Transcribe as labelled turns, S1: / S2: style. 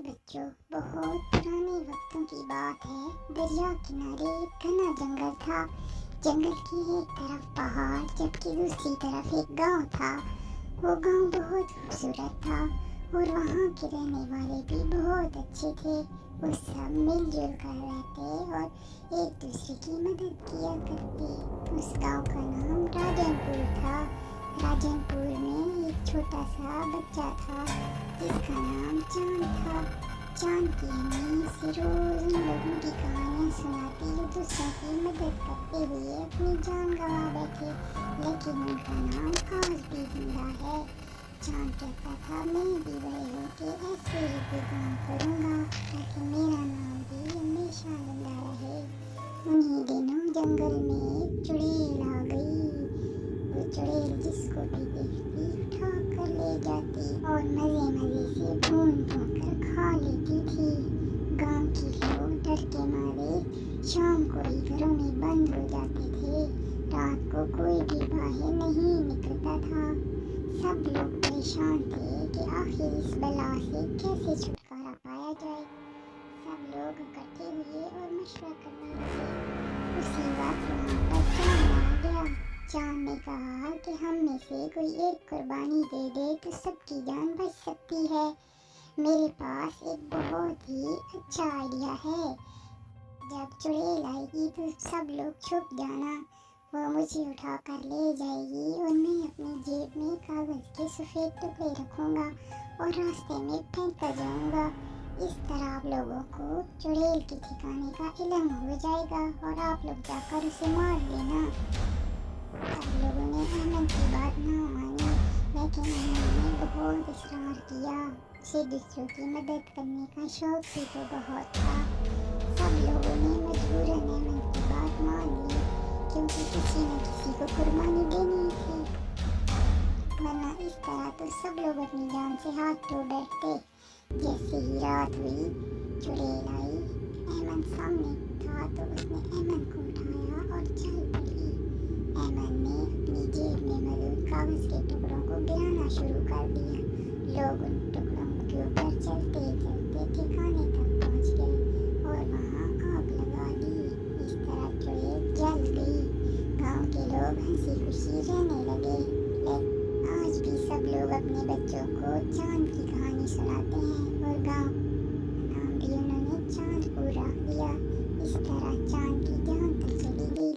S1: बच्चों, बहुत पुराने वक्तों की बात है। दरिया किनारे एक घना जंगल था। जंगल की एक तरफ पहाड़, जबकि दूसरी तरफ एक गांव था। वो गांव बहुत खूबसूरत था और वहाँ के रहने वाले भी बहुत अच्छे थे। वो सब मिलजुल कर रहते और एक दूसरे की मदद किया करते। उस गांव का नाम राजनपुर था। राजनपुर में एक छोटा सा बच्चा था जिसका नाम चांद था। चांद की अम्मी से रोज उन लोगों की कहानियाँ सुनाती जो दूसरों की मदद करते हुए अपनी जान गंवा बैठे, लेकिन उनका नाम आज भी जिंदा है। चांद कहता था, मैं भी बड़े होके ऐसे ही कोई काम करूँगा ताकि मेरा नाम भी हमेशा जिंदा रहे। उन्हीं दिनों जंगल में एक चुड़ैल आ गई। वो चुड़ैल जिसको भी देखती उठा कर ले जाती और मजे मजे से भून कर खा लेती थी। गांव के लोग डर के मारे शाम को ही घरों में बंद हो जाते थे। रात को कोई भी बाहर नहीं निकलता था। सब लोग परेशान थे कि आखिर इस बला से कैसे छुटकारा पाया जाए। सब लोग इकट्ठे हुए और मशवरा करने लगे। उसी वक्त वहाँ पर चांद आ गया। चांद ने कहा कि हम में से कोई एक कुर्बानी दे दे तो सबकी जान बच सकती है। मेरे पास एक बहुत ही अच्छा आइडिया है। जब चुड़ैल आएगी तो सब लोग छुप जाना। वो मुझे उठा कर ले जाएगी और मैं अपनी जेब में कागज के सफेद टुकड़े रखूंगा और रास्ते में फेंकता जाऊंगा। इस तरह आप लोगों को चुड़ैल के ठिकाने का इल्म हो जाएगा और आप लोग जाकर उसे मार देना। सब लोगों ने अहमद की बात ना मानी, लेकिन अहमद ने बहुत इसरार किया। उसे दूसरों की मदद करने का शौक भी तो बहुत था। सब लोगों ने मजबूरन अहमद की बात मान ली, क्योंकि किसी न किसी को कुर्बानी देनी ही थी, वरना इस तरह तो सब लोग अपनी जान से हाथ धो बैठते। जैसे ही रात हुई, चुड़ैल आई। अहमद सामने था तो उसने अहमद को उठाया और चल पड़ी। अहमद ने अपनी जेब में मौजूद कागज के टुकड़ों को गिराना शुरू कर दिया। लोग उन टुकड़ों के ऊपर चलते चलते ठिकाने तक पहुंच गए और वहां आग लगा दी। इस तरह चुड़ैल जल गई। गांव के लोग हंसी खुशी रहने लगे। लेकिन आज भी सब लोग अपने बच्चों को चांद की कहानी सुनाते हैं और गांव का नाम भी उन्होंने चांदपुर रख दिया। इस तरह चांद की जान तो चली गई,